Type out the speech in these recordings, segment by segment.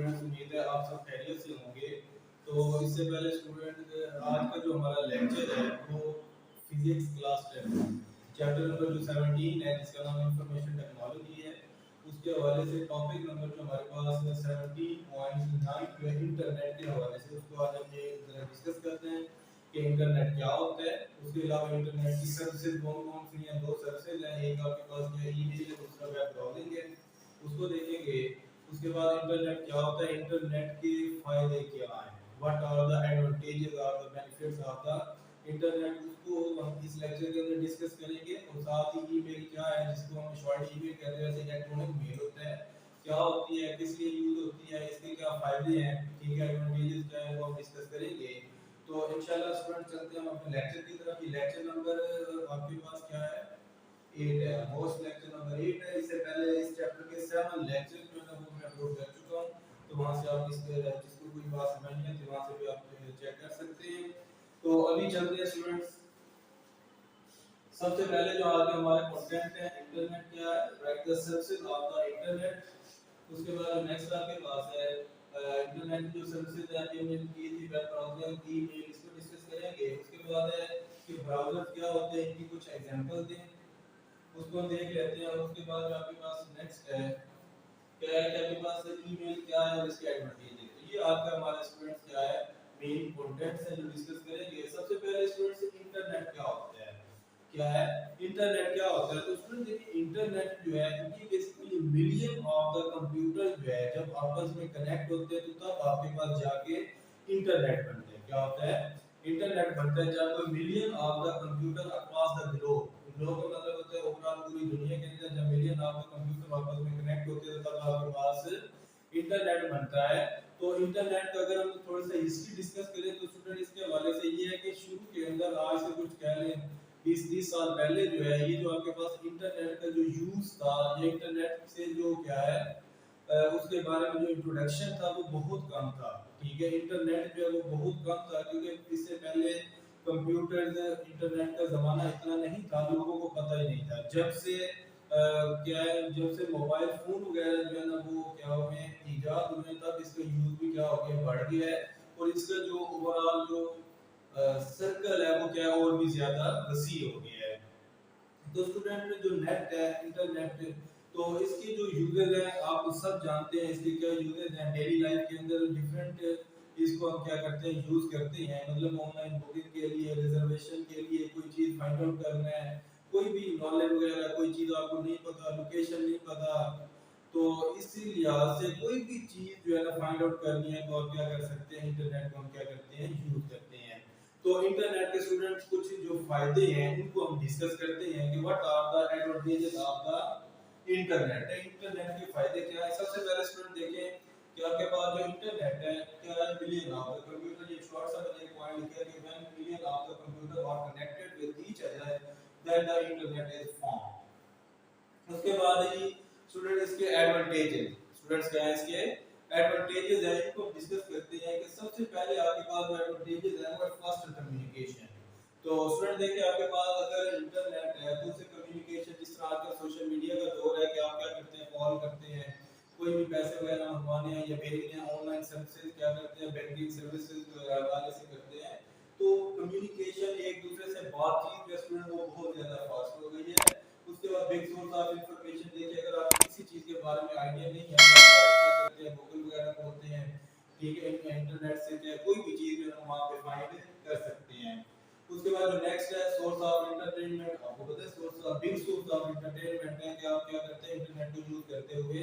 Students, उम्मीद है आप सब खैरियत से होंगे। तो इससे पहले स्टूडेंट, आज का जो हमारा लेक्चर है वो फिजिक्स क्लास 10 चैप्टर नंबर जो 17 है, जिसका नाम इंफॉर्मेशन टेक्नोलॉजी है, उसके हवाले से टॉपिक नंबर जो हमारे पास 17.9 जो है इंटरनेट के हवाले से, उसको आज हम ये डिस्कस करते हैं कि इंटरनेट क्या होता है। उसके अलावा इंटरनेट की सर्विसेज कौन कौन सी हैं, दो सर्विसेज हैं, एक आपके पास जो है ईमेल है, दूसरा वेब ब्राउजिंग है, उसको देखेंगे। उसके बाद इंटरनेट क्या होता है, इंटरनेट के फायदे क्या हैं, what are the advantages are the benefits of the internet, उसको हम इस लेक्चर के अंदर डिस्कस करेंगे। और साथ ही ईमेल क्या है, जिसको हम शॉर्ट ईमेल कहते हैं, जैसे इलेक्ट्रॉनिक मेल होता है, क्या होती है, किस लिए यूज होती है, इसके क्या फायदे हैं, ठीक है, एडवांटेजेस क्या है, वो हम डिस्कस करेंगे। तो इंशाल्लाह स्टूडेंट चलते हैं हम अपने लेक्चर की तरफ। ये लेक्चर नंबर आपके पास क्या है, 8 है, मोस्ट लेक्चर नंबर 8 है। इससे पहले इस चैप्टर के 7 लेक्चर जो है वो मैं अपलोड कर चुका हूं, तो वहां से आप जिसको कोई बात समझ नहीं आती वहां से भी आप चेक कर सकते हैं। तो अभी चलते हैं स्टूडेंट्स। सबसे पहले जो आज हमारे कंटेंट है, इंटरनेट क्या है, right the services of the internet. उसके बाद नेक्स्ट आपके पास है इंटरनेट जो सर्विसेज है, पेमेंट की थी, वेब ब्राउजिंग, ईमेल, इसको डिस्कस करेंगे। उसके बाद है कि ब्राउज़र क्या होते हैं, इनकी कुछ एग्जांपल दें, उसको हम देख लेते हैं। और उसके बाद आपके पास नेक्स्ट है क्या है कि आपके पास ईमेल क्या है और इसके एडवांटेज है। तो ये आपका हमारा स्टूडेंट्स क्या है, मेन कंटेंट्स है जो डिस्कस करेंगे। सबसे पहले स्टूडेंट्स इंटरनेट क्या होता है, क्या है इंटरनेट, क्या होता है। तो स्टूडेंट देखिए, इंटरनेट जो है ये basically million of the computer जो है जब आपस में कनेक्ट होते हैं, तो तब आपके पास जाके इंटरनेट बनते हैं। क्या होता है, इंटरनेट बनता है जब million of the computer across the globe, globe का मतलब होता है ओवरऑल पूरी दुनिया के अंदर, जब मिलियन ऑफ द कंप्यूटर आपस में कनेक्ट होते हैं, तब आपके पास इंटरनेट बनता है। तो इंटरनेट का अगर हम थोड़ा सा हिस्ट्री डिस्कस करें, तो स्टूडेंट इसके हवाले से ये है कि शुरू के अंदर, आज से कुछ कह लें 20-30 साल पहले जो है, ये जो आपके पास इंटरनेट का जो यूज था, ये इंटरनेट से जो क्या है उसके बारे में जो इंट्रोडक्शन था वो बहुत कम था। ठीक है, इंटरनेट जो है वो बहुत कम था, क्योंकि इससे पहले कंप्यूटर, इंटरनेट का जमाना इतना नहीं था, लोगों को पता ही नहीं था। जब से क्या है, जब से मोबाइल फोन वगैरह जो है ना वो क्या हुए इजाद हुए, तब इसका यूज भी क्या हो गया, बढ़ गया है। और इसका जो ओवरऑल जो सर्कल है वो क्या है, और भी ज्यादा वसी हो गया है। तो स्टूडेंट जो नेट है, इंटरनेट, तो इसके जो यूजेस हैं आप सब जानते हैं, इसके क्या यूजेस हैं डेली लाइफ के अंदर। डिफरेंट इसको हम क्या करते हैं, यूज करते हैं, मतलब ऑनलाइन बुकिंग के लिए, रिजर्वेशन के लिए, कोई चीज फाइंड आउट करना है, कोई भी नॉलेज वगैरह, कोई चीज आपको नहीं पता, लोकेशन नहीं पता, तो इसी लिहाज से कोई भी चीज जो है ना फाइंड आउट करनी है, तो आप क्या कर सकते हैं, इंटरनेट को हम क्या करते हैं, यूज करते हैं। तो इंटरनेट के स्टूडेंट्स कुछ जो फायदे हैं उनको हम डिस्कस करते हैं कि what are the advantages of the internet. Internet के फायदे क्या है। सबसे पहले स्टूडेंट देखें कि आपके पास जो इंटरनेट है क्या है, मिलियन ऑफ द कंप्यूटर, ये शॉर्ट सा मैंने एक पॉइंट लिखा है कि when million of the computer are connected with each other, then the internet is form. उसके बाद ही स्टूडेंट इसके एडवांटेजेस, स्टूडेंट्स क्या है इसके एडवांटेजेस है, इनको डिस्कस करते हैं। कि सबसे पहले आपके पास जो एडवांटेजेस है वो फास्ट कम्युनिकेशन। तो स्टूडेंट देखिए, आपके पास अगर इंटरनेट है तो उससे कम्युनिकेशन, जिस तरह आजकल सोशल मीडिया का दौर है, कि आप क्या करते हैं, कॉल करते हैं, कोई भी पैसे वगैरह मंगवाने हैं या भेजने हैं, ऑनलाइन सर्विसेज क्या करते हैं, बैंकिंग सर्विसेज वाले से करते हैं। तो कम्युनिकेशन, एक दूसरे से बातचीत जो स्टूडेंट वो बहुत ज्यादा फास्ट हो गई है। उसके बाद बिग सोर्स ऑफ इंफॉर्मेशन देखिए, अगर आपको किसी चीज के बारे में आइडिया नहीं है, तो आप क्या करते हैं, गूगल वगैरह खोलते हैं, ठीक है, इंटरनेट से क्या कोई भी चीज जो है हम वहां पे फाइंड कर सकते हैं। उसके बाद जो नेक्स्ट है सोर्स ऑफ एंटरटेनमेंट, आपको पता है source of, big source of entertainment है कि आप क्या करते हैं, इंटरनेट को यूज करते हुए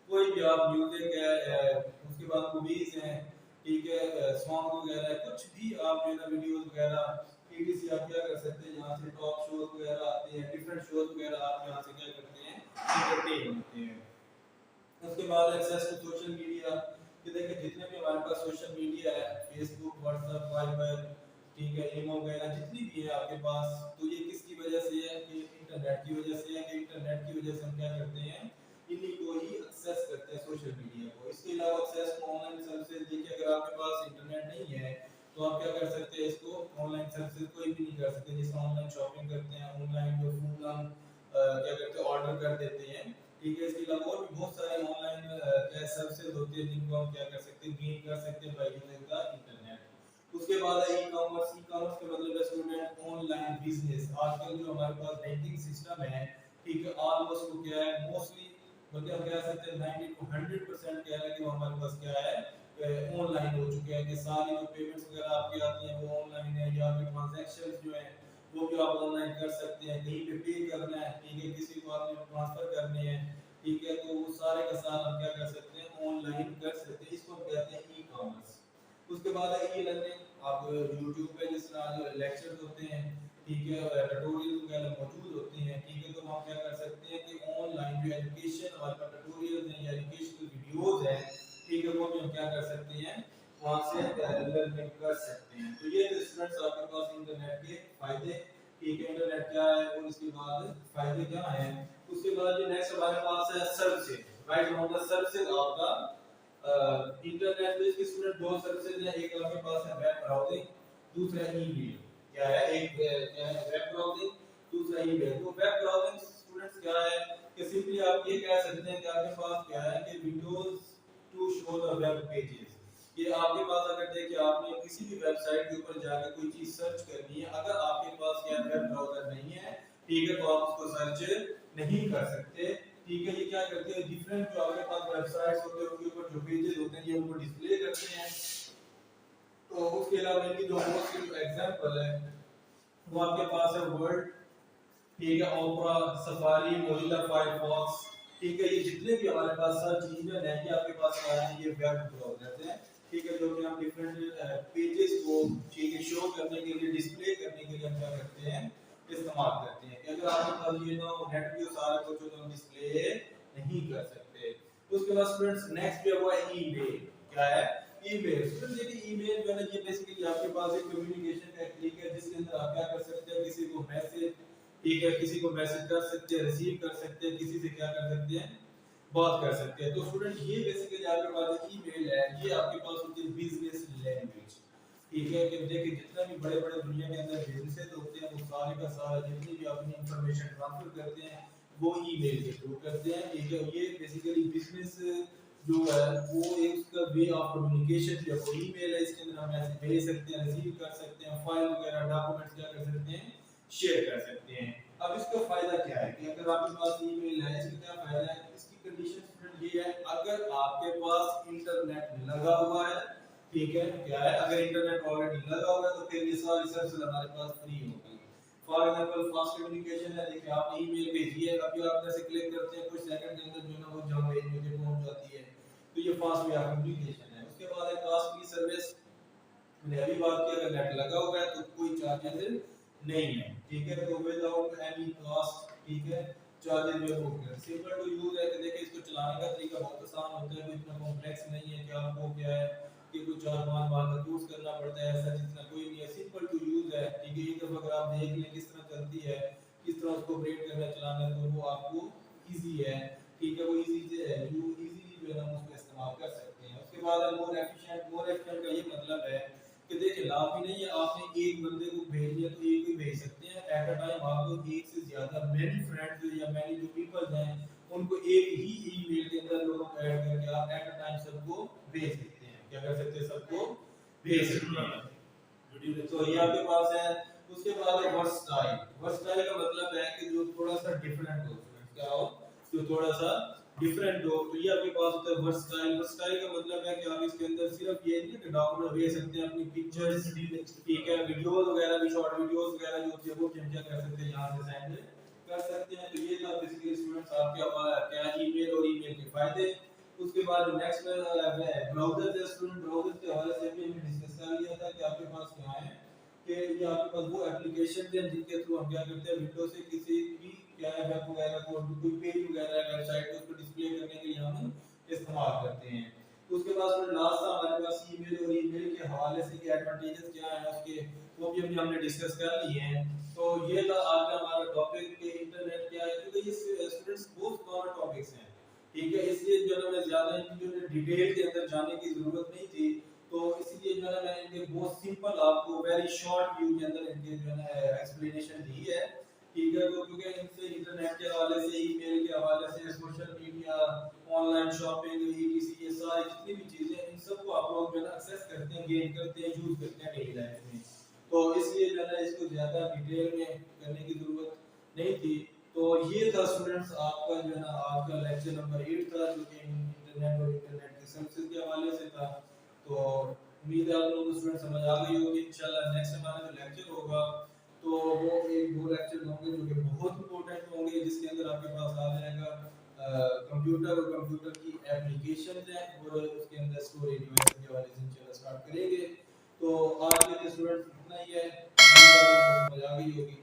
कोई भी आप म्यूजिक है, उसके बाद मूवीज हैं, ठीक है, सॉन्ग वगैरह, कुछ भी आप जो है ना वीडियोस वगैरह ईटीसी आप क्या कर सकते हैं, यहाँ से टॉक शोज वगैरह आते हैं, डिफरेंट शोज वगैरह आप यहाँ से क्या करते हैं, एंटरटेन होते हैं। उसके बाद एक्सेस टू सोशल मीडिया, कि देखिए जितने भी हमारे पास सोशल मीडिया है, फेसबुक, व्हाट्सएप, वाइबर, ठीक है, इमो वगैरह जितनी भी है आपके पास, तो ये किसकी वजह से है, कि इंटरनेट की वजह से है। कि इंटरनेट की वजह से हम क्या करते हैं, इन्हीं को ही एक्सेस करते हैं, सोशल मीडिया को। इसके अलावा एक्सेस टू ऑनलाइन सर्विसेज, देखिए अगर आपके पास इंटरनेट नहीं है तो आप क्या कर सकते हैं, इसको ऑनलाइन सर्विसेज कोई भी नहीं कर सकते। जैसे ऑनलाइन शॉपिंग करते हैं, ऑनलाइन जो फूड हम क्या करते हैं, ऑर्डर कर देते हैं, ठीक है। इसके अलावा और भी बहुत सारे ऑनलाइन क्या सर्विसेज होती है जिनको हम क्या कर सकते हैं, गेन कर सकते हैं बाय यूजिंग द इंटरनेट। उसके बाद है ई कॉमर्स। ई कॉमर्स का मतलब है स्टूडेंट ऑनलाइन बिजनेस। आजकल जो हमारे पास बैंकिंग सिस्टम है, ठीक है, ऑलमोस्ट वो क्या है, मोस्टली बल्कि हम कह सकते हैं 90 टू 100% कह रहे हैं कि वो हमारे पास क्या है, ऑनलाइन हो चुके हैं, कि सारी जो पेमेंट्स वगैरह आपकी आती हैं वो ऑनलाइन है, या फिर ट्रांजैक्शंस जो है वो भी आप ऑनलाइन कर सकते हैं। कहीं पे पे करना है, ठीक है, किसी को आपने ट्रांसफर करने हैं, ठीक है, तो वो सारे का सारा हम क्या कर सकते हैं, ऑनलाइन कर सकते हैं। इसको हम कहते हैं ई कॉमर्स। उसके बाद है ई लर्निंग। आप YouTube पे जिस तरह जो लेक्चर्स होते हैं, ठीक है, ट्यूटोरियल वगैरह मौजूद होते हैं, ठीक है, तो हम क्या कर सकते हैं कि ऑनलाइन जो एजुकेशन हमारे पास ट्यूटोरियल्स हैं या एजुकेशनल वीडियोस हैं, ठीक है, वो भी हम क्या कर सकते हैं, वहां से लर्निंग कर सकते हैं। तो ये तो स्टूडेंट्स आपके पास इंटरनेट के फायदे, ठीक है, इंटरनेट क्या है और इसके बाद फायदे क्या हैं। उसके बाद जो नेक्स्ट हमारे पास है services, right, on the services of the internet पे इसके स्टूडेंट दो सर्विसेज हैं। एक आपके पास है वेब ब्राउजिंग, दूसरा ईमेल। क्या है, एक क्या है वेब ब्राउजिंग, दूसरा ईमेल। तो वेब ब्राउजिंग स्टूडेंट्स क्या है कि सिंपली आप ये कह सकते हैं कि आपके पास क्या है कि windows to show the web pages. ये आपके पास अगर देखिए आपने किसी भी वेबसाइट के ऊपर जाकर कोई चीज सर्च करनी है, अगर आपके पास क्या वेब ब्राउजर नहीं है, ठीक है, तो आप उसको सर्च नहीं कर सकते। ठीक है, ये क्या करते हैं, डिफरेंट जो आपके पास वेबसाइट्स होते हैं उनके ऊपर जो पेजेस होते हैं ये उनको डिस्प्ले करते हैं। तो उसके अलावा इनकी जो मोस्ट एग्जांपल है वो आपके पास है वर्ड, ठीक है, ओपेरा, सफारी, मोजिला फायरफॉक्स, ठीक है, ये जितने भी हमारे पास सर्च इंजन है ये आपके पास क्या है, ये वेब ब्राउज़र है, ठीक है, जो कि हम डिफरेंट पेजेस को, ठीक है, शो करने के लिए, डिस्प्ले करने के लिए हम क्या करते हैं, इस्तेमाल करते हैं। कि अगर आपके पास ये ना नेट पे सारा कुछ हो तो हम डिस्प्ले नहीं कर सकते। उसके बाद स्टूडेंट्स नेक्स्ट पे हुआ ईमेल। क्या है, ईमेल। स्टूडेंट देखिए ईमेल जो है ना ये बेसिकली आपके पास एक कम्युनिकेशन का एक तरीका है जिसके अंदर आप क्या कर सकते हैं, किसी को मैसेज, ठीक है, किसी को मैसेज कर सकते हैं, रिसीव कर सकते हैं, किसी से क्या कर सकते हैं, बात कर सकते हैं। तो स्टूडेंट ये बेसिकली आपके पास ईमेल है, ये आपके पास होती है बिजनेस लैंग्वेज, ठीक है, कि देखिए जितना भी बड़े बड़े दुनिया के अंदर बिजनेस होते हैं वो सारे का सारा जितनी भी अपनी इंफॉर्मेशन ट्रांसफर करते हैं वो ईमेल के थ्रू करते हैं, ठीक है। ये बेसिकली बिजनेस जो है वो एक उसका वे ऑफ कम्युनिकेशन जो है ईमेल है, इसके अंदर हम मैसेज भेज सकते हैं, रिसीव कर सकते हैं, फाइल वगैरह डॉक्यूमेंट्स क्या कर सकते हैं, शेयर कर सकते हैं। अब इसका फायदा क्या है कि अगर आपके पास ईमेल है, इसका क्या फायदा है, इसकी कंडीशन स्टूडेंट ये है अगर आपके पास इंटरनेट लगा हुआ है, ठीक है, क्या है, अगर इंटरनेट ऑलरेडी लगा हुआ है तो फिर ये सारी सर्विस हमारे पास फ्री होगी। फॉर एग्जांपल फास्ट कम्युनिकेशन है, देखिए आपने ईमेल भेजी है, अभी आप जैसे क्लिक करते हैं कुछ सेकंड के अंदर जो है ना वो जहां भेजने के पहुंच जाती है, तो ये फास्ट वे ऑफ कम्युनिकेशन है। उसके बाद है कॉस्ट फ्री सर्विस। मैंने अभी बात की अगर नेट लगा हुआ है तो कोई चार्जेस नहीं है, ठीक है, तो विदाउट एनी कॉस्ट, ठीक है, चार्जेस जो है सिंपल टू यूज है। कि देखिए इसको चलाने का तरीका बहुत आसान होता है, कोई इतना कॉम्प्लेक्स नहीं है कि आपको क्या है कि कुछ 4-5 बार का यूज करना पड़ता है, ऐसा जितना कोई नहीं है, सिंपल टू यूज है, ठीक है। ये तो अगर आप देख लें किस तरह चलती है, किस तरह उसको ऑपरेट करना चलाना है तो वो आपको इजी है, ठीक है, वो इजी से यू इजीली जो है हम उसको इस्तेमाल कर सकते हैं। उसके बाद मोर एफिशिएंट। मोर एफिशिएंट का ये मतलब है कि देखिए लाभ भी नहीं है, आपने एक बंदे को भेज दिया तो एक ही भेज सकते हैं, एट अ टाइम आपको एक से ज्यादा मेनी फ्रेंड्स या मेनी जो पीपल्स हैं उनको एक ही ईमेल के अंदर लोगों को ऐड करके आप एट अ टाइम सबको भेज सकते हैं। क्या कर सकते हैं, सबको भेज सकते हैं। तो ये आपके पास है। उसके बाद है वर्सटाइल। वर्सटाइल का मतलब है कि जो थोड़ा सा डिफरेंट हो, क्या हो, जो थोड़ा सा डिफरेंट हो, तो ये आपके पास होता है वर्सटाइल। वर्सटाइल का मतलब है कि आप इसके अंदर सिर्फ ये नहीं कि डॉक्यूमेंट भेज सकते हैं, अपनी पिक्चर्स, ठीक है, वीडियोस वगैरह भी, शॉर्ट वीडियोस वगैरह जो होती है वो हम क्या कर सकते हैं, यहां से सेंड कर सकते हैं। तो ये था बेसिकली स्टूडेंट्स आपके क्या ईमेल और ईमेल के फायदे। उसके बाद नेक्स्ट ब्राउज़र है स्टूडेंट। ब्राउज़र के हवाले से भी हमने डिस्कस कर लिया था कि आपके पास क्या है कि ये आपके पास वो एप्लीकेशन है जिनके थ्रू हम क्या करते हैं, विंडो से किसी भी क्या है वेब वगैरह को, कोई पेज वगैरह वेबसाइट उसको डिस्प्ले करने के लिए हम इस्तेमाल करते हैं। उसके बाद फिर लास्ट था हमारे पास ईमेल। और ईमेल के हवाले से क्या एडवांटेजेस क्या है उसके, वो भी हमने डिस्कस कर लिए हैं। तो ये था आज का हमारा टॉपिक कि इंटरनेट क्या है, क्योंकि ये स्टूडेंट्स बहुत कॉमन टॉपिक्स हैं, ठीक है, इसलिए जो है मैं ज्यादा इनकी डिटेल के अंदर जाने की जरूरत नहीं थी। तो इसलिए जो है मैंने इनके बहुत सिंपल आपको वेरी शॉर्ट व्यू के अंदर इनके जो है एक्सप्लेनेशन दी है, ठीक है। तो क्योंकि इनसे इंटरनेट के हवाले से, ईमेल के हवाले से, social media, online shopping etc ये सारी जितनी भी चीजें इन सबको आप लोग जो है ना एक्सेस करते हैं, गेन करते हैं, यूज करते हैं डेली लाइफ में। तो इसलिए जो है ना इसको ज्यादा डिटेल में करने की जरूरत नहीं थी। तो ये था स्टूडेंट्स आपका जो है ना आज का लेक्चर नंबर 8 था, जो कि इंटरनेट और इंटरनेट के सर्विसेज के हवाले से था। तो उम्मीद है आप लोगों को स्टूडेंट समझ आ गई होगी। इंशाल्लाह नेक्स्ट हमारा जो लेक्चर होगा तो वो एक दो लेक्चर होंगे जो कि बहुत इंपॉर्टेंट होंगे, जिसके अंदर आपके पास आ जाएगा कंप्यूटर और कंप्यूटर की एप्लीकेशन है और उसके अंदर स्टोरेज डिवाइस के हवाले से इंशाल्लाह स्टार्ट करेंगे। तो आज के लिए स्टूडेंट्स इतना ही है, समझ आ गई होगी।